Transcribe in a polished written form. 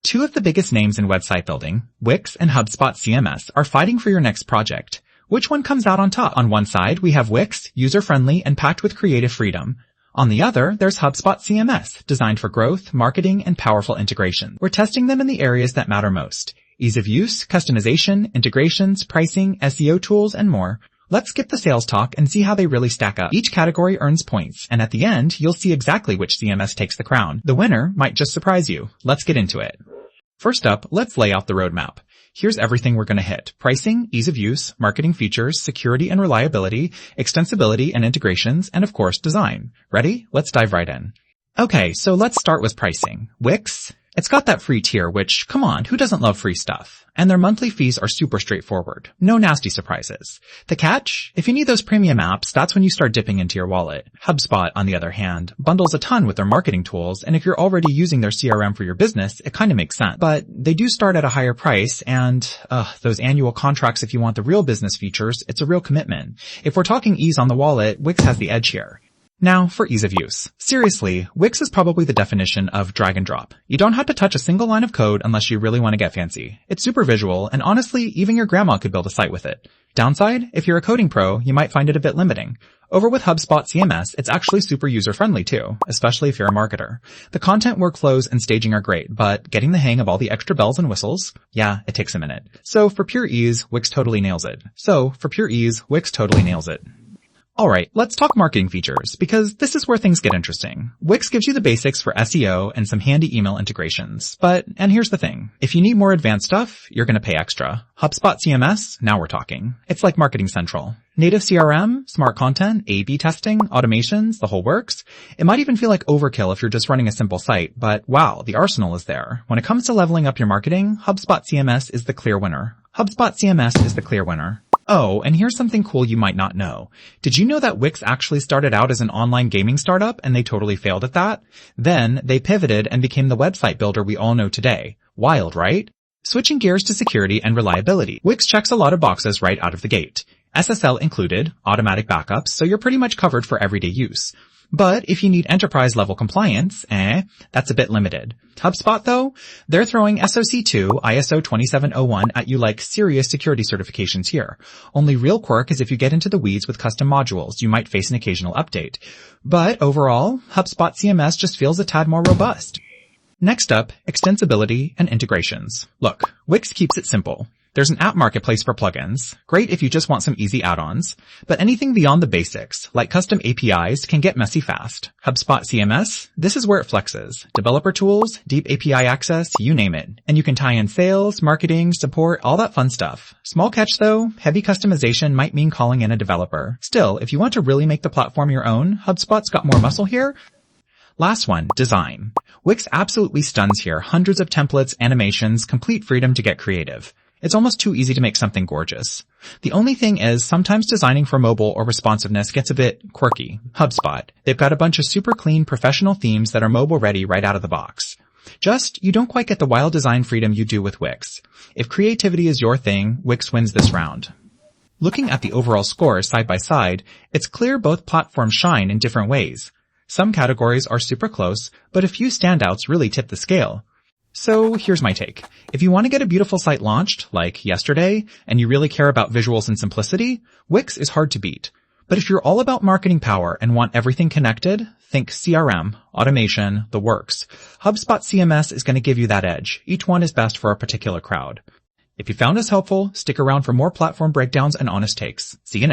Two of the biggest names in website building, Wix and HubSpot CMS, are fighting for your next project. Which one comes out on top? On one side, we have Wix, user-friendly and packed with creative freedom. On the other, there's HubSpot CMS, designed for growth, marketing, and powerful integration. We're testing them in the areas that matter most: ease of use, customization, integrations, pricing, SEO tools, and more. Let's skip the sales talk and see how they really stack up. Each category earns points, and at the end, you'll see exactly which CMS takes the crown. The winner might just surprise you. Let's get into it. First up, let's lay out the roadmap. Here's everything we're going to hit: pricing, ease of use, marketing features, security and reliability, extensibility and integrations, and of course, design. Ready? Let's dive right in. Okay, so let's start with pricing. Wix, it's got that free tier, which, come on, who doesn't love free stuff? And their monthly fees are super straightforward. No nasty surprises. The catch? If you need those premium apps, that's when you start dipping into your wallet. HubSpot, on the other hand, bundles a ton with their marketing tools, and if you're already using their CRM for your business, it kind of makes sense. But they do start at a higher price, and those annual contracts, if you want the real business features, it's a real commitment. If we're talking ease on the wallet, Wix has the edge here. Now, for ease of use. Seriously, Wix is probably the definition of drag and drop. You don't have to touch a single line of code unless you really want to get fancy. It's super visual, and honestly, even your grandma could build a site with it. Downside? If you're a coding pro, you might find it a bit limiting. Over with HubSpot CMS, it's actually super user-friendly too, especially if you're a marketer. The content workflows and staging are great, but getting the hang of all the extra bells and whistles, yeah, it takes a minute. So for pure ease, Wix totally nails it. Alright, let's talk marketing features, because this is where things get interesting. Wix gives you the basics for SEO and some handy email integrations. And here's the thing. If you need more advanced stuff, you're gonna pay extra. HubSpot CMS? Now we're talking. It's like Marketing Central. Native CRM, smart content, A/B testing, automations, the whole works. It might even feel like overkill if you're just running a simple site, but wow, the arsenal is there. When it comes to leveling up your marketing, HubSpot CMS is the clear winner. Oh, and here's something cool you might not know. Did you know that Wix actually started out as an online gaming startup and they totally failed at that? Then they pivoted and became the website builder we all know today. Wild, right? Switching gears to security and reliability. Wix checks a lot of boxes right out of the gate. SSL included, automatic backups, so you're pretty much covered for everyday use. But if you need enterprise-level compliance, that's a bit limited. HubSpot, though, they're throwing SOC 2, ISO 27001 at you like serious security certifications here. Only real quirk is if you get into the weeds with custom modules, you might face an occasional update. But overall, HubSpot CMS just feels a tad more robust. Next up, extensibility and integrations. Look, Wix keeps it simple. There's an app marketplace for plugins, great if you just want some easy add-ons, but anything beyond the basics, like custom APIs, can get messy fast. HubSpot CMS, this is where it flexes. Developer tools, deep API access, you name it. And you can tie in sales, marketing, support, all that fun stuff. Small catch though, heavy customization might mean calling in a developer. Still, if you want to really make the platform your own, HubSpot's got more muscle here. Last one, design. Wix absolutely stuns here. Hundreds of templates, animations, complete freedom to get creative. It's almost too easy to make something gorgeous. The only thing is, sometimes designing for mobile or responsiveness gets a bit quirky. HubSpot, they've got a bunch of super clean professional themes that are mobile ready right out of the box. You don't quite get the wild design freedom you do with Wix. If creativity is your thing, Wix wins this round. Looking at the overall scores side by side, it's clear both platforms shine in different ways. Some categories are super close, but a few standouts really tip the scale. So here's my take. If you want to get a beautiful site launched, like yesterday, and you really care about visuals and simplicity, Wix is hard to beat. But if you're all about marketing power and want everything connected, think CRM, automation, the works. HubSpot CMS is going to give you that edge. Each one is best for a particular crowd. If you found this helpful, stick around for more platform breakdowns and honest takes. See you next time.